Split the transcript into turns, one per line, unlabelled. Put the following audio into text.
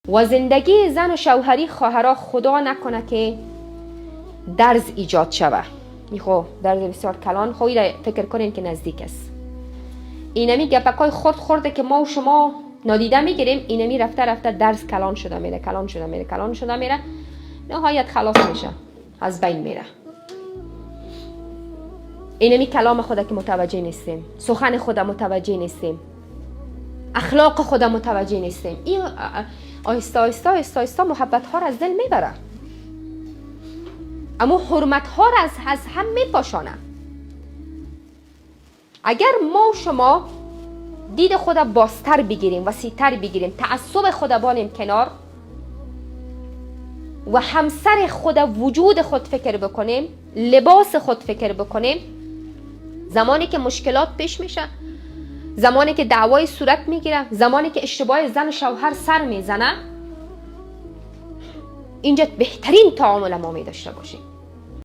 و زندگی زن و شوهری خواهرها خدا نکنه که درز ایجاد شوه. میخو درز بسیار کلان، خوی را فکر کنین که نزدیک است. اینمی گپکای خورده که ما و شما نادیده میگیریم، اینمی رفته درز کلان شده میره، نهایت خلاص میشه، از بین میره. اینمی کلام خدا که متوجه نیستیم، سخن خدا متوجه نیستیم، اخلاق خدا متوجه نیستیم. این آهسته محبت ها را از دل میبره، اما حرمت ها را از هم میپاشانه. اگر ما و شما دید خدا بازتر بگیریم، وسیع‌تر بگیریم، تعصب خدا بانیم کنار و همسر خدا وجود خود فکر بکنیم، لباس خود فکر بکنیم، زمانی که مشکلات پیش میشه، زمانی که دعوای صورت میگیره، زمانی که اشتباه زن و شوهر سر میزنه، اینجا بهترین تعامل ما می داشته باشیم.